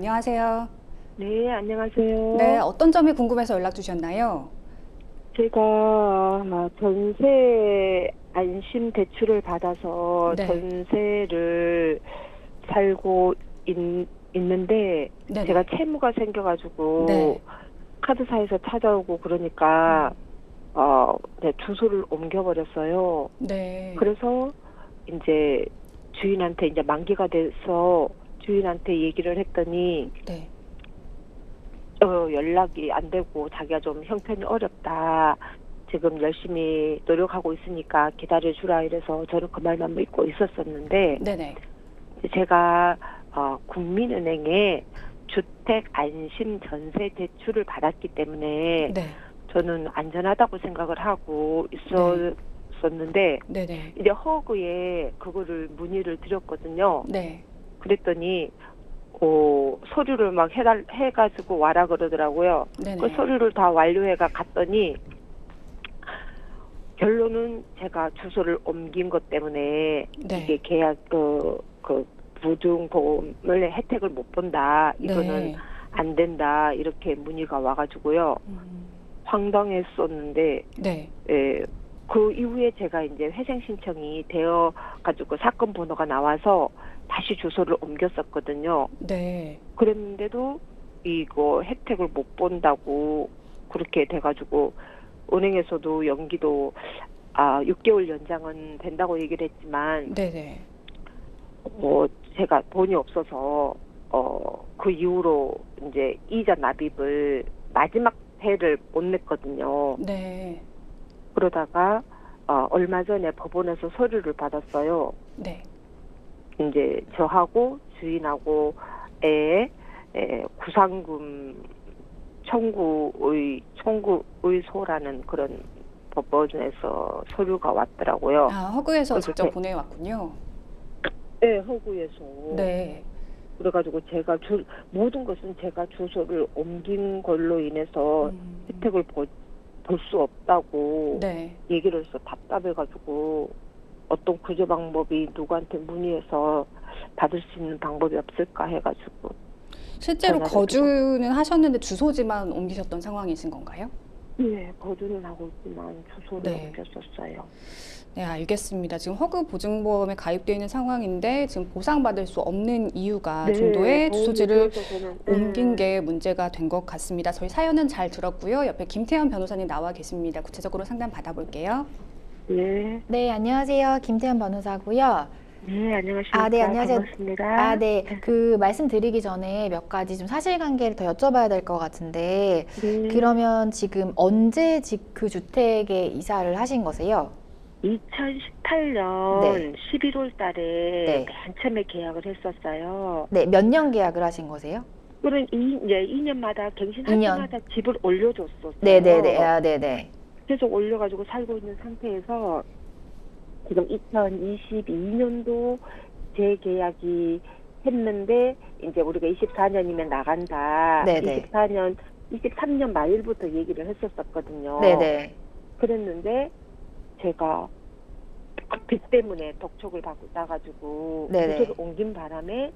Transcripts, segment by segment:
안녕하세요. 네, 안녕하세요. 네, 어떤 점이 궁금해서 연락 주셨나요? 제가 전세 안심 대출을 받아서 네, 전세를 살고 있는데 제가 네네. 채무가 생겨가지고 네, 카드사에서 찾아오고 그러니까 네, 주소를 옮겨버렸어요. 네, 그래서 이제 주인한테 이제 만기가 돼서 주인한테 얘기를 했더니 네, 연락이 안 되고 자기가 좀 형편이 어렵다. 지금 열심히 노력하고 있으니까 기다려주라 이래서 저는 그 말만 믿고 있었었는데 네네. 제가 국민은행에 주택 안심 전세 대출을 받았기 때문에 네, 저는 안전하다고 생각을 하고 네, 있었는데 네네. 이제 허그에 그거를 문의를 드렸거든요. 네, 그랬더니 서류를 막 해가지고 와라 그러더라고요. 그 네네. 서류를 다 완료해가 갔더니 결론은 제가 주소를 옮긴 것 때문에 이게 네, 계약 그 보증보험을 혜택을 못 본다. 이거는 네. 안 된다. 이렇게 문의가 와가지고요. 음, 황당했었는데 네, 그 이후에 제가 이제 회생 신청이 되어 가지고 사건 번호가 나와서 다시 주소를 옮겼었거든요. 네. 그랬는데도 이거 혜택을 못 본다고 그렇게 돼가지고 은행에서도 연기도 6개월 연장은 된다고 얘기를 했지만 네네. 제가 돈이 없어서 그 이후로 이제 이자 납입을 마지막 해를 못 냈거든요. 네, 그러다가 얼마 전에 법원에서 서류를 받았어요. 네. 이제 저하고 주인하고 애 구상금 청구의소라는 그런 법원에서 서류가 왔더라고요. 허그에서 그래서 직접 보내왔군요. 네, 허구에서. 네, 그래가지고 제가 모든 것은 제가 주소를 옮긴 걸로 인해서 혜택을 볼 수 없다고 네. 얘기를 해서 답답해가지고 어떤 구조 방법이 누구한테 문의해서 받을 수 있는 방법이 없을까 해가지고 실제로 전화를 드렸어요. 거주는 하셨는데 주소지만 옮기셨던 상황이신 건가요? 네, 거주는 하고 있지만 주소를 네. 옮겼었어요. 네, 알겠습니다. 지금 허그 보증보험에 가입되어 있는 상황인데 지금 보상받을 수 없는 이유가 네, 정도의 도움이 주소지를 되어서 저는 옮긴 게 문제가 된 것 같습니다. 저희 사연은 잘 들었고요. 옆에 김태현 변호사님 나와 계십니다. 구체적으로 상담 받아볼게요. 네, 네, 안녕하세요. 김태현 변호사고요. 네, 안녕하십니까. 네, 안녕하세요. 반갑습니다. 네, 그 말씀드리기 전에 몇 가지 좀 사실관계를 더 여쭤봐야 될 것 같은데, 네, 그러면 지금 언제 그 주택에 이사를 하신 거세요? 2018년 네, 11월 달에 네, 맨 처음에 계약을 했었어요. 네, 몇 년 계약을 하신 거세요? 그럼 이제 2년마다 갱신할 2년. 때마다 집을 올려줬었어요. 네, 네, 네, 네, 네. 계속 올려가지고 살고 있는 상태에서 지금 2022년도 재계약이 했는데 이제 우리가 24년이면 나간다. 네, 네, 23년 말일부터 얘기를 네, 했었었거든요. 네. 그랬는데 제가 빚 때문에 독촉을 받고 나가지고 네, 주소를 네. 옮긴 바람에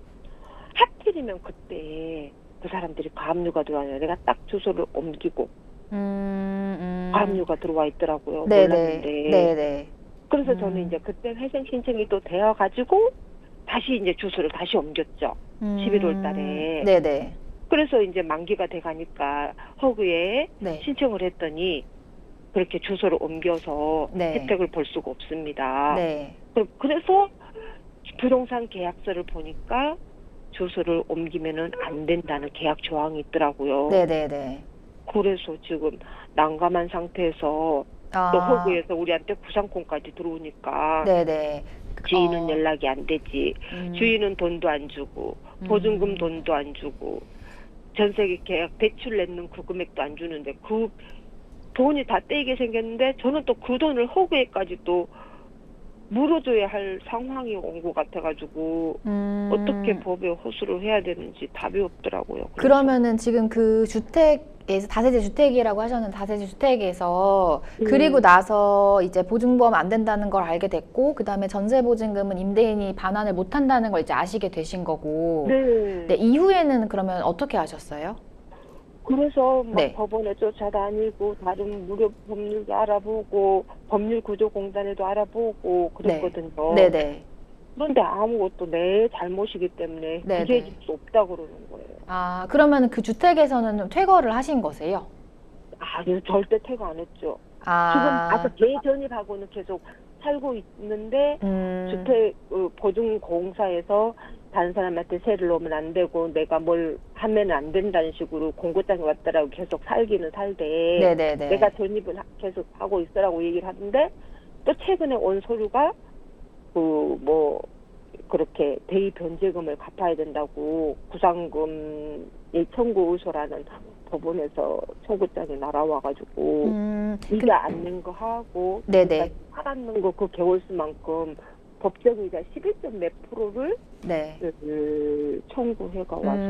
하필이면 그때 그 사람들이 가압류가 들어와요. 내가 딱 주소를 옮기고 가압류가 들어와 있더라고요. 네, 네, 몰랐는데. 네, 네. 그래서 저는 이제 그때 회생 신청이 또 되어가지고 다시 이제 주소를 다시 옮겼죠. 11월 달에. 네, 네, 그래서 이제 만기가 돼가니까 허그에 네, 신청을 했더니 그렇게 주소를 옮겨서 네, 혜택을 볼 수가 없습니다. 네. 그래서 부동산 계약서를 보니까 주소를 옮기면은 안 된다는 계약 조항이 있더라고요. 네, 네, 네. 그래서 지금 난감한 상태에서 또 허그에서 우리한테 구상권까지 들어오니까 네, 네. 주인은 연락이 안 되지. 음, 주인은 돈도 안 주고 보증금 돈도 안 주고 전세 계약 대출 냈는 그 금액도 안 주는데 그 돈이 다 떼이게 생겼는데 저는 또 그 돈을 허그에까지 또 물어줘야 할 상황이 온 것 같아가지고 어떻게 법에 호소를 해야 되는지 답이 없더라고요. 그래서. 그러면은 지금 그 주택 다세대 주택이라고 하셨는데 다세대 주택에서 음. 그리고 나서 이제 보증보험 안 된다는 걸 알게 됐고 그다음에 전세보증금은 임대인이 반환을 못 한다는 걸 이제 아시게 되신 거고 네. 네, 이후에는 그러면 어떻게 하셨어요? 그래서 막 네. 법원에 쫓아다니고 다른 무료 법률도 알아보고 법률구조공단에도 알아보고 그랬거든요. 네네. 그런데 아무것도 내 잘못이기 때문에 네네. 구제해줄 수 없다고 그러는 거예요. 아, 그러면 그 주택에서는 좀 퇴거를 하신 거세요? 아주 절대 퇴거 안 했죠. 지금 아, 아까 재전입하고는 계속 살고 있는데 주택 보증공사에서 다른 사람한테 세를 놓으면 안 되고 내가 뭘 하면 안 된다는 식으로 공고장이 왔더라고. 계속 살기는 살되 네네네. 내가 전입을 계속 하고 있으라고 얘기를 하는데 또 최근에 온 서류가 그렇게 대의 변제금을 갚아야 된다고 구상금 청구 의소라는 법원에서 청구장이 날아와가지고 이자 안 낸 거 하고 네네. 팔았는 거 그 개월수만큼 법정이자 11점 몇 프로를 네. 청구해가 와서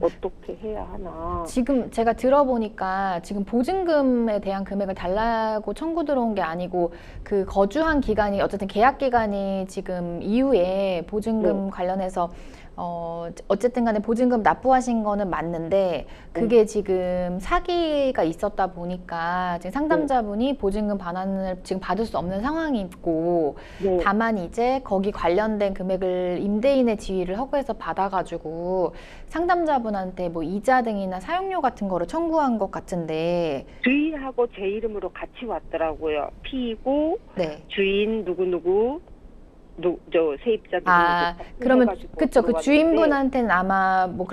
어떻게 해야 하나. 지금 제가 들어보니까 지금 보증금에 대한 금액을 달라고 청구 들어온 게 아니고 그 거주한 기간이 어쨌든 계약 기간이 지금 이후에 보증금 관련해서 어쨌든 간에 보증금 납부하신 거는 맞는데 그게 지금 사기가 있었다 보니까 지금 상담자분이 보증금 반환을 지금 받을 수 없는 상황이 있고 다만 이제 거기 관련된 금액을 임대인의 지위를 허가해서 받아가지고 상담자분한테 뭐 이자 등이나 사용료 같은 거를 청구한 것 같은데 주인하고 제 이름으로 같이 왔더라고요. 피고 네. 주인 누구누구 저 세입자 그러면 그쵸 그 주인분한테는 아마 뭐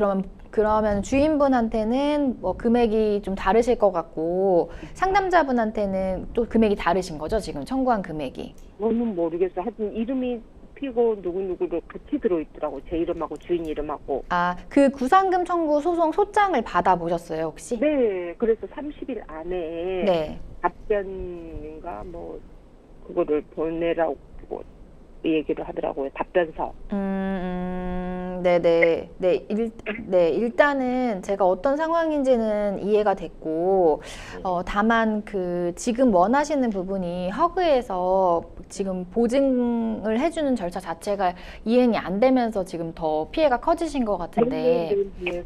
그러면 주인분한테는 뭐 금액이 좀 다르실 것 같고 상담자분한테는 또 금액이 다르신 거죠 지금 청구한 금액이? 저는 모르겠어요. 하여튼 이름이 피고 누구누구로 같이 들어있더라고. 제 이름하고 주인 이름하고. 그 구상금 청구 소송 소장을 받아보셨어요 혹시? 네. 그래서 30일 안에 네. 답변인가 뭐 그거를 보내라고 얘기를 하더라고요. 답변서. 네네. 일단은 제가 어떤 상황인지는 이해가 됐고, 다만 지금 원하시는 부분이 허그에서 지금 보증을 해주는 절차 자체가 이행이 안 되면서 지금 더 피해가 커지신 것 같은데.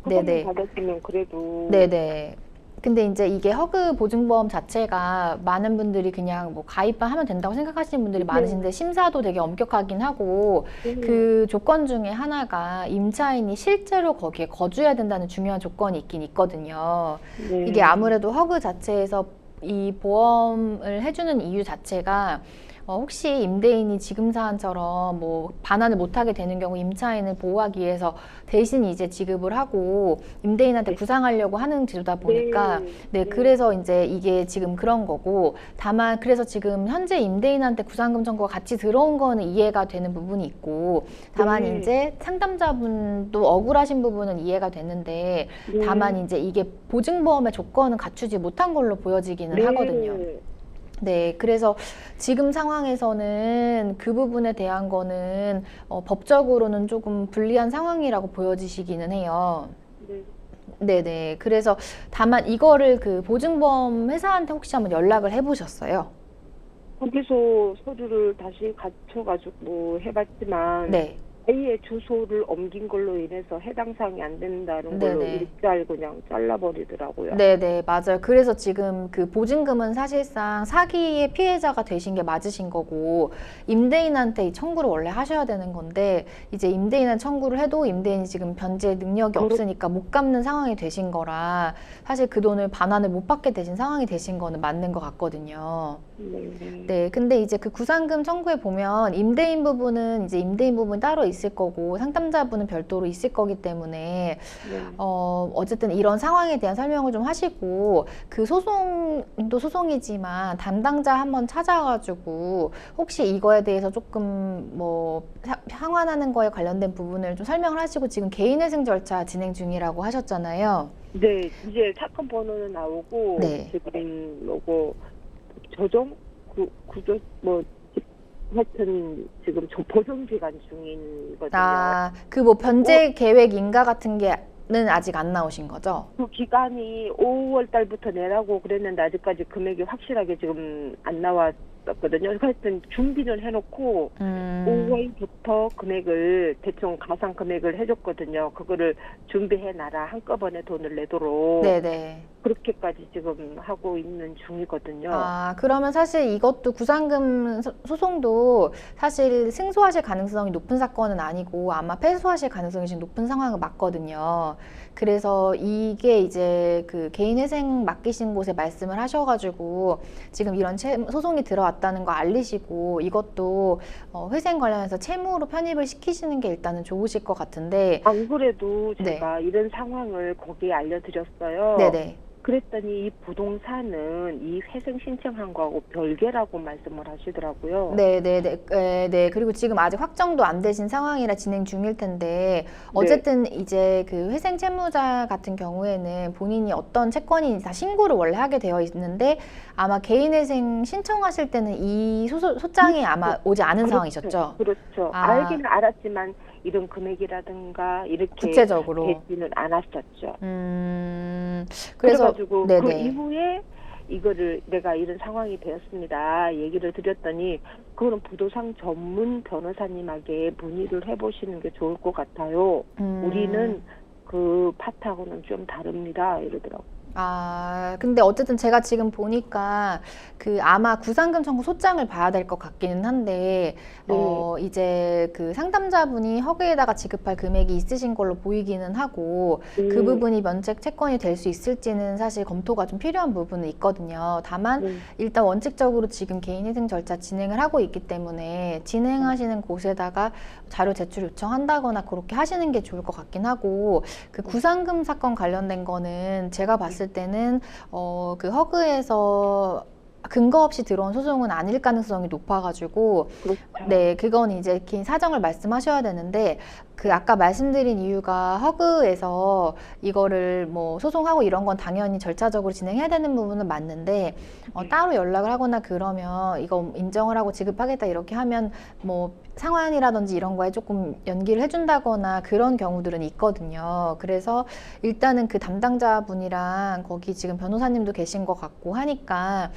네네. 받았으면 그래도. 네네. 근데 이제 이게 허그 보증보험 자체가 많은 분들이 그냥 뭐 가입만 하면 된다고 생각하시는 분들이 많으신데 심사도 되게 엄격하긴 하고 그 조건 중에 하나가 임차인이 실제로 거기에 거주해야 된다는 중요한 조건이 있긴 있거든요. 이게 아무래도 허그 자체에서 이 보험을 해주는 이유 자체가 혹시 임대인이 지금 사안처럼 뭐 반환을 못하게 되는 경우 임차인을 보호하기 위해서 대신 이제 지급을 하고 임대인한테 구상하려고 하는 제도다 보니까 그래서 이제 이게 지금 그런 거고 다만 그래서 지금 현재 임대인한테 구상금 청구가 같이 들어온 거는 이해가 되는 부분이 있고 다만 이제 상담자분도 억울하신 부분은 이해가 되는데 다만 이제 이게 보증보험의 조건은 갖추지 못한 걸로 보여지기는 하거든요. 네, 그래서 지금 상황에서는 그 부분에 대한 거는 법적으로는 조금 불리한 상황이라고 보여지시기는 해요. 네네. 그래서 다만 이거를 그 보증보험 회사한테 혹시 한번 연락을 해보셨어요? 거기서 서류를 다시 갖춰가지고 해봤지만 A의 주소를 옮긴 걸로 인해서 해당 사항이 안 된다는 걸로 일절 그냥 잘라버리더라고요. 네네, 맞아요. 그래서 지금 그 보증금은 사실상 사기의 피해자가 되신 게 맞으신 거고 임대인한테 이 청구를 원래 하셔야 되는 건데 이제 임대인한테 청구를 해도 임대인이 지금 변제 능력이 없으니까 못 갚는 상황이 되신 거라 사실 그 돈을 반환을 못 받게 되신 상황이 되신 거는 맞는 것 같거든요. 네, 근데 이제 그 구상금 청구에 보면 임대인 부분은 이제 임대인 부분이 따로 있을 거고 상담자분은 별도로 있을 거기 때문에 어쨌든 이런 상황에 대한 설명을 좀 하시고 그 소송도 소송이지만 담당자 한번 찾아가지고 혹시 이거에 대해서 조금 뭐 상환하는 거에 관련된 부분을 좀 설명을 하시고 지금 개인회생 절차 진행 중이라고 하셨잖아요. 네, 이제 사건 번호는 나오고 지금 뭐고 조정 구조 뭐 하여튼 지금 보정 기간 중이거든요. 그 뭐 변제 계획 인가 같은 게 아직 안 나오신 거죠? 그 기간이 5월 달부터 내라고 그랬는데 아직까지 금액이 확실하게 지금 안 나왔었거든요. 하여튼 준비는 해놓고 5월부터 금액을 대충 가상 금액을 해줬거든요. 그거를 준비해놔라, 한꺼번에 돈을 내도록. 네네. 그렇게까지 지금 하고 있는 중이거든요. 아, 그러면 사실 이것도 구상금 소송도 사실 승소하실 가능성이 높은 사건은 아니고 아마 패소하실 가능성이 지금 높은 상황은 맞거든요. 그래서 이게 이제 그 개인회생 맡기신 곳에 말씀을 하셔가지고 지금 이런 소송이 들어왔다는 거 알리시고 이것도 회생 관련해서 채무로 편입을 시키시는 게 일단은 좋으실 것 같은데. 안 그래도 제가 이런 상황을 거기에 알려드렸어요. 네네. 그랬더니 이 부동산은 이 회생 신청한 거하고 별개라고 말씀을 하시더라고요. 네. 그리고 지금 아직 확정도 안 되신 상황이라 진행 중일 텐데, 어쨌든 이제 그 회생 채무자 같은 경우에는 본인이 어떤 채권인지 다 신고를 원래 하게 되어 있는데, 아마 개인회생 신청하실 때는 이 소장이 아마 오지 않은 상황이셨죠? 그렇죠. 아. 알기는 알았지만 이런 금액이라든가 이렇게 구체적으로 되지는 않았었죠. 그래서 그래가지고 네네. 그 이후에 이거를 내가 이런 상황이 되었습니다. 얘기를 드렸더니 그거는 부동산 전문 변호사님에게 문의를 해보시는 게 좋을 것 같아요. 우리는 그 파트하고는 좀 다릅니다. 이러더라고요. 아, 근데 어쨌든 제가 지금 보니까 그 아마 구상금 청구 소장을 봐야 될 것 같기는 한데, 이제 그 상담자분이 허그에다가 지급할 금액이 있으신 걸로 보이기는 하고, 그 부분이 면책 채권이 될 수 있을지는 사실 검토가 좀 필요한 부분은 있거든요. 다만 일단 원칙적으로 지금 개인회생 절차 진행을 하고 있기 때문에 진행하시는 곳에다가 자료 제출 요청한다거나 그렇게 하시는 게 좋을 것 같긴 하고, 그 구상금 사건 관련된 거는 제가 봤을 때는 그 허그에서 근거 없이 들어온 소송은 아닐 가능성이 높아가지고, 그렇죠. 네, 그건 이제 긴 사정을 말씀하셔야 되는데, 그 아까 말씀드린 이유가 허그에서 이거를 뭐 소송하고 이런 건 당연히 절차적으로 진행해야 되는 부분은 맞는데, 따로 연락을 하거나 그러면 이거 인정을 하고 지급하겠다 이렇게 하면 뭐 상환이라든지 이런 거에 조금 연기를 해준다거나 그런 경우들은 있거든요. 그래서 일단은 그 담당자분이랑 거기 지금 변호사님도 계신 것 같고 하니까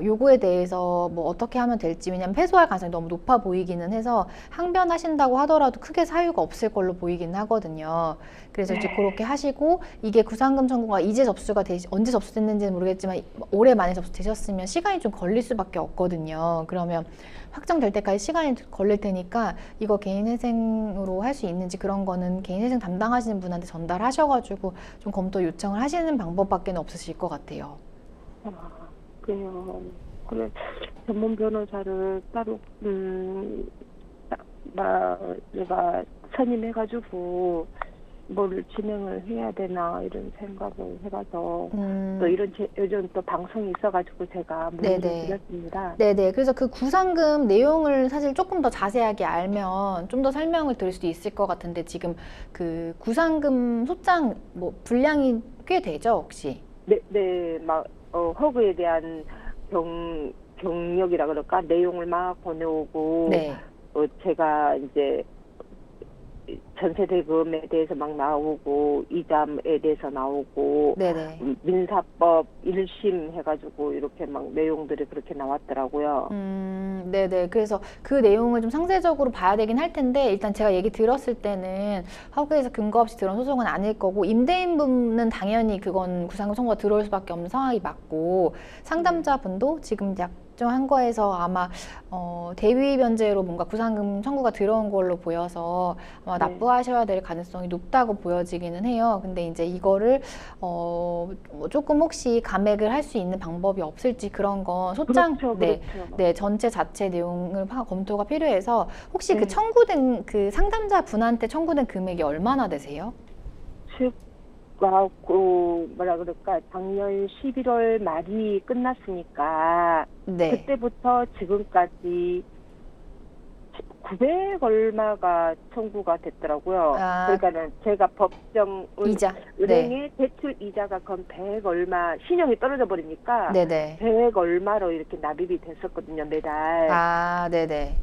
요거에 대해서 뭐 어떻게 하면 될지, 왜냐면 패소할 가능성이 너무 높아 보이기는 해서 항변하신다고 하더라도 크게 사유가 없을 걸로 보이긴 하거든요. 그래서 이제 그렇게 하시고, 이게 구상금 청구가 이제 접수가 언제 접수됐는지는 모르겠지만 올해 만에 접수되셨으면 시간이 좀 걸릴 수밖에 없거든요. 그러면 확정될 때까지 시간이 걸릴 테니까 이거 개인회생으로 할 수 있는지 그런 거는 개인회생 담당하시는 분한테 전달하셔가지고 좀 검토 요청을 하시는 방법밖에 없으실 것 같아요. 그래요. 그래, 전문 변호사를 따로 내가 선임해가지고 뭘 진행을 해야 되나 이런 생각을 해봐서 또 이런 요즘 또 방송이 있어가지고 제가 문의를 드렸습니다. 네네. 그래서 그 구상금 내용을 사실 조금 더 자세하게 알면 좀 더 설명을 드릴 수도 있을 것 같은데, 지금 그 구상금 소장 뭐 분량이 꽤 되죠, 혹시? 네, 허그에 대한 경력이라 그럴까, 내용을 막 보내오고, 제가 이제 전세 대금에 대해서 막 나오고, 이자에 대해서 나오고, 민사법 1심 해가지고 이렇게 막 내용들이 그렇게 나왔더라고요. 네네. 그래서 그 내용을 좀 상세적으로 봐야 되긴 할 텐데, 일단 제가 얘기 들었을 때는 허그에서 근거 없이 들어온 소송은 아닐 거고, 임대인분은 당연히 그건 구상금 청구가 들어올 수밖에 없는 상황이 맞고, 상담자분도 지금 한 거에서 아마 대위 변제로 뭔가 구상금 청구가 들어온 걸로 보여서 아마 납부하셔야 될 가능성이 높다고 보여지기는 해요. 근데 이제 이거를 조금 혹시 감액을 할 수 있는 방법이 없을지, 그런 건 소장 네, 전체 자체 내용을 검토가 필요해서, 혹시 그 청구된 그 상담자 분한테 청구된 금액이 얼마나 되세요? 뭐라 그럴까, 작년 11월 말이 끝났으니까 그때부터 지금까지 900 얼마가 청구가 됐더라고요. 그러니까는 제가 법정 이자, 은행에 대출 이자가 건 100 얼마, 신용이 떨어져 버리니까 100 얼마로 이렇게 납입이 됐었거든요, 매달.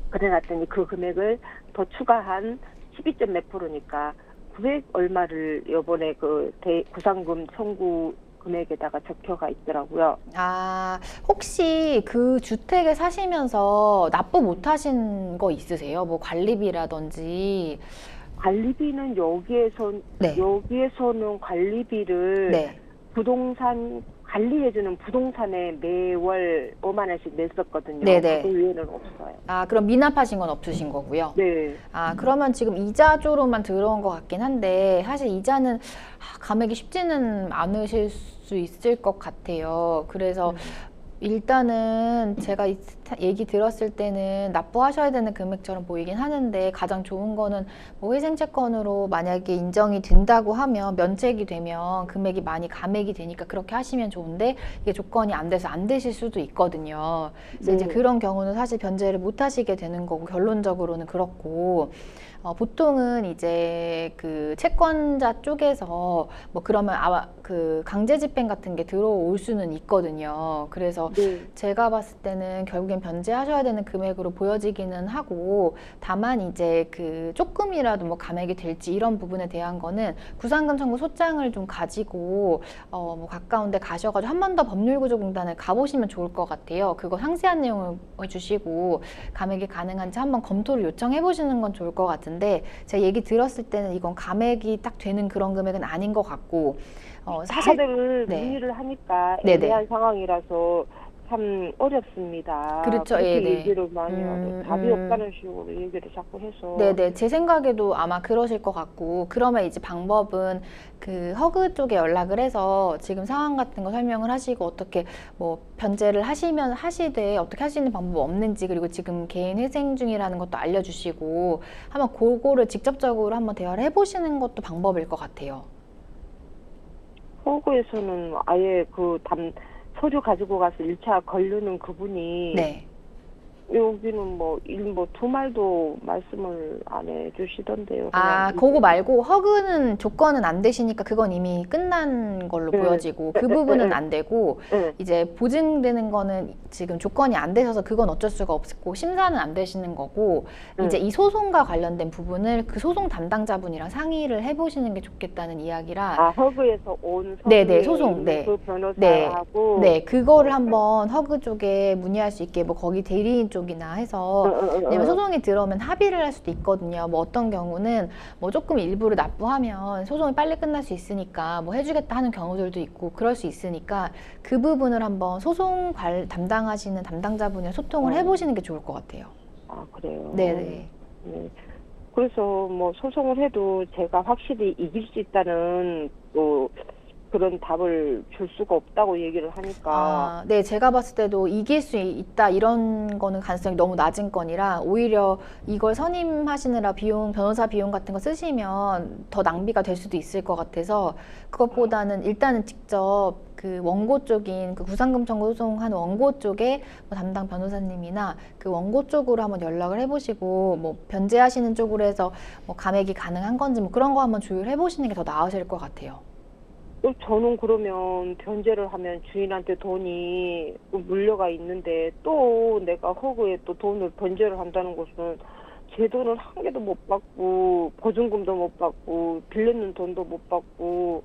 그래놨더니 그 금액을 더 추가한 12점 몇 %니까 900 얼마를 요번에 그 구상금 청구 금액에다가 적혀가 있더라고요. 아, 혹시 그 주택에 사시면서 납부 못 하신 거 있으세요? 뭐 관리비라든지. 관리비는 네. 여기에서는 관리비를 네. 부동산 관리해주는 부동산에 매월 5만 원씩 냈었거든요. 네네. 그 외에는 없어요. 아, 그럼 미납하신 건 없으신 거고요. 네. 아, 그러면 지금 이자조로만 들어온 것 같긴 한데, 사실 이자는 감액이 쉽지는 않으실 수 있을 것 같아요. 그래서 일단은 제가 얘기 들었을 때는 납부하셔야 되는 금액처럼 보이긴 하는데, 가장 좋은 거는 뭐 회생채권으로 만약에 인정이 된다고 하면, 면책이 되면 금액이 많이 감액이 되니까 그렇게 하시면 좋은데, 이게 조건이 안 돼서 안 되실 수도 있거든요. 그래서 이제 그런 경우는 사실 변제를 못 하시게 되는 거고, 결론적으로는 그렇고, 보통은 이제 그 채권자 쪽에서 뭐 그러면 그 강제 집행 같은 게 들어올 수는 있거든요. 그래서 제가 봤을 때는 결국엔 변제하셔야 되는 금액으로 보여지기는 하고, 다만 이제 그 조금이라도 뭐 감액이 될지 이런 부분에 대한 거는 구상금 청구 소장을 좀 가지고 뭐 가까운 데 가셔가지고 한 번 더 법률구조공단을 가보시면 좋을 것 같아요. 그거 상세한 내용을 해주시고 감액이 가능한지 한번 검토를 요청해 보시는 건 좋을 것 같은데, 제가 얘기 들었을 때는 이건 감액이 딱 되는 그런 금액은 아닌 것 같고, 사실 다들 네. 문의를 하니까 네네. 애매한 상황이라서 참 어렵습니다. 그렇죠. 그렇게 예, 네. 얘기를 많이 하고 답이 없다는 식으로 얘기를 자꾸 해서. 네네. 제 생각에도 아마 그러실 것 같고, 그러면 이제 방법은 그 허그 쪽에 연락을 해서 지금 상황 같은 거 설명을 하시고, 어떻게 뭐 변제를 하시면 하시되 어떻게 할 수 있는 방법 없는지, 그리고 지금 개인 회생 중이라는 것도 알려주시고, 한번 그거를 직접적으로 한번 대화를 해보시는 것도 방법일 것 같아요. 허구에서는 아예 그 서류 가지고 가서 1차 걸르는 그분이 네. 여기는 뭐 두 말도 말씀을 안 해주시던데요. 아, 그냥 그거 말고 허그는 조건은 안 되시니까 그건 이미 끝난 걸로 보여지고, 그 부분은 안 되고, 이제 보증되는 거는 지금 조건이 안 되셔서 그건 어쩔 수가 없고 심사는 안 되시는 거고, 이제 이 소송과 관련된 부분을 그 소송 담당자분이랑 상의를 해보시는 게 좋겠다는 이야기라. 아, 허그에서 온 네네, 소송. 네. 그 변호사하고 네, 그거를 한번 허그 쪽에 문의할 수 있게, 뭐 거기 대리인 쪽이나 해서, 왜냐면 소송이 들어오면 합의를 할 수도 있거든요. 뭐 어떤 경우는 뭐 조금 일부를 납부하면 소송이 빨리 끝날 수 있으니까 뭐 해주겠다 하는 경우들도 있고, 그럴 수 있으니까 그 부분을 한번 소송 담당하시는 담당자분이랑 소통을 해보시는 게 좋을 것 같아요. 아, 그래요? 네네. 네. 그래서 뭐 소송을 해도 제가 확실히 이길 수 있다는 또 그런 답을 줄 수가 없다고 얘기를 하니까. 아, 네, 제가 봤을 때도 이길 수 있다 이런 거는 가능성이 너무 낮은 건이라, 오히려 이걸 선임하시느라 변호사 비용 같은 거 쓰시면 더 낭비가 될 수도 있을 것 같아서, 그것보다는 일단은 직접 그 원고 쪽인 그 구상금 청구 소송한 원고 쪽에 뭐 담당 변호사님이나 그 원고 쪽으로 한번 연락을 해보시고, 뭐 변제하시는 쪽으로 해서 뭐 감액이 가능한 건지 뭐 그런 거 한번 조율해 보시는 게 더 나으실 것 같아요. 저는 그러면 변제를 하면 주인한테 돈이 물려가 있는데, 또 내가 허구에 또 돈을 변제를 한다는 것은 제 돈을 한 개도 못 받고 보증금도 못 받고 빌렸는 돈도 못 받고,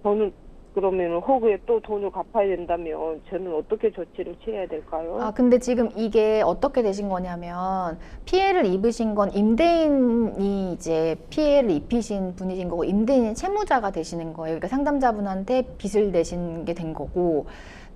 저는 그러면 허구에 또 돈을 갚아야 된다면 저는 어떻게 조치를 취해야 될까요? 아, 근데 지금 이게 어떻게 되신 거냐면, 피해를 입으신 건 임대인이 이제 피해를 입히신 분이신 거고, 임대인이 채무자가 되시는 거예요. 그러니까 상담자분한테 빚을 내신 게 된 거고,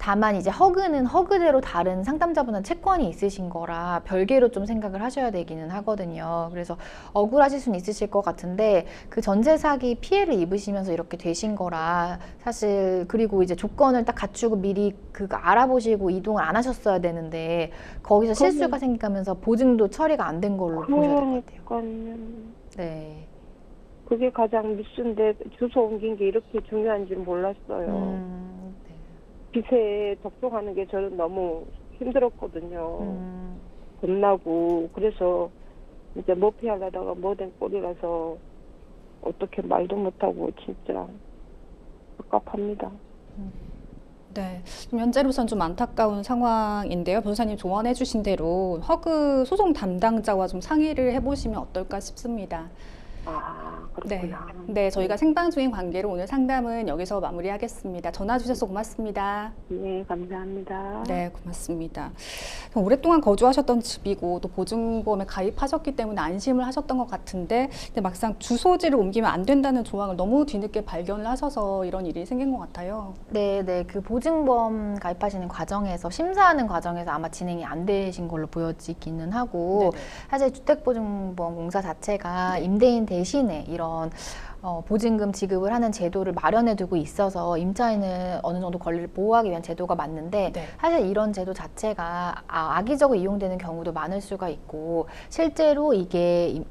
다만 이제 허그는 허그대로 다른 상담자분한 채권이 있으신 거라 별개로 좀 생각을 하셔야 되기는 하거든요. 그래서 억울하실 수는 있으실 것 같은데, 그 전세 사기 피해를 입으시면서 이렇게 되신 거라 사실, 그리고 이제 조건을 딱 갖추고 미리 그거 알아보시고 이동을 안 하셨어야 되는데, 거기서 실수가 생기면서 보증도 처리가 안 된 걸로 보셔야 될 것 같아요. 네. 그게 가장 미순데 주소 옮긴 게 이렇게 중요한지는 몰랐어요. 네. 빚에 적중하는 게 저는 너무 힘들었거든요. 겁나고. 그래서 이제 뭐 피하려다가 뭐 된 꼴이라서 어떻게 말도 못하고 진짜 갑갑합니다. 네, 현재로선 좀 안타까운 상황인데요. 변호사님 조언해 주신 대로 허그 소송 담당자와 좀 상의를 해보시면 어떨까 싶습니다. 아, 그렇구나. 네, 저희가 생방 중인 관계로 오늘 상담은 여기서 마무리하겠습니다. 전화 주셔서 고맙습니다. 네, 감사합니다. 네, 고맙습니다. 오랫동안 거주하셨던 집이고 또 보증보험에 가입하셨기 때문에 안심을 하셨던 것 같은데 근데 막상 주소지를 옮기면 안 된다는 조항을 너무 뒤늦게 발견을 하셔서 이런 일이 생긴 것 같아요. 네, 네. 그 보증보험 가입하시는 과정에서 심사하는 과정에서 아마 진행이 안 되신 걸로 보여지기는 하고 네네. 사실 주택보증보험공사 자체가 임대인 대신에 이런 보증금 지급을 하는 제도를 마련해 두고 있어서 임차인은 어느 정도 권리를 보호하기 위한 제도가 맞는데 네. 사실 이런 제도 자체가 악의적으로 이용되는 경우도 많을 수가 있고 실제로 이게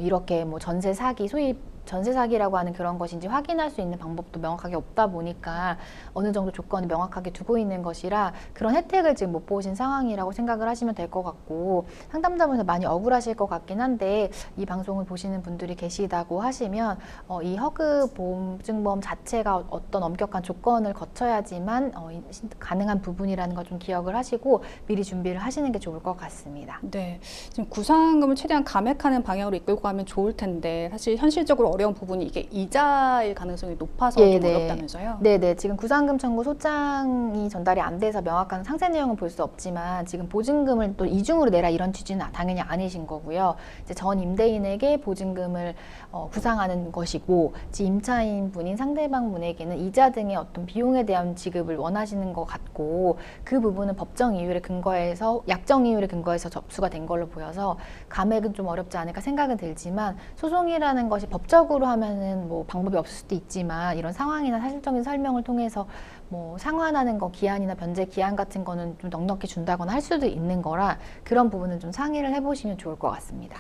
이렇게 뭐 전세 사기 소위 전세 사기라고 하는 그런 것인지 확인할 수 있는 방법도 명확하게 없다 보니까 어느 정도 조건을 명확하게 두고 있는 것이라 그런 혜택을 지금 못 보신 상황이라고 생각을 하시면 될 것 같고 상담자분들 많이 억울하실 것 같긴 한데 이 방송을 보시는 분들이 계시다고 하시면 이 허그 보증보험 자체가 어떤 엄격한 조건을 거쳐야지만 가능한 부분이라는 걸 좀 기억을 하시고 미리 준비를 하시는 게 좋을 것 같습니다. 네, 지금 구상금을 최대한 감액하는 방향으로 이끌고 가면 좋을 텐데 사실 현실적으로 어려운 부분이 이게 이자일 가능성이 높아서 좀 어렵다면서요? 네네. 지금 구상금 청구 소장이 전달이 안 돼서 명확한 상세 내용은 볼 수 없지만 지금 보증금을 또 이중으로 내라 이런 취지는 당연히 아니신 거고요. 이제 전 임대인에게 보증금을 구상하는 것이고 임차인 분인 상대방 분에게는 이자 등의 어떤 비용에 대한 지급을 원하시는 것 같고 그 부분은 법정 이율에 근거해서 약정 이율에 근거해서 접수가 된 걸로 보여서 감액은 좀 어렵지 않을까 생각은 들지만 소송이라는 것이 법적으로 하면은 뭐 방법이 없을 수도 있지만 이런 상황이나 사실적인 설명을 통해서 뭐 상환하는 거 기한이나 변제 기한 같은 거는 좀 넉넉히 준다거나 할 수도 있는 거라 그런 부분은 좀 상의를 해보시면 좋을 것 같습니다.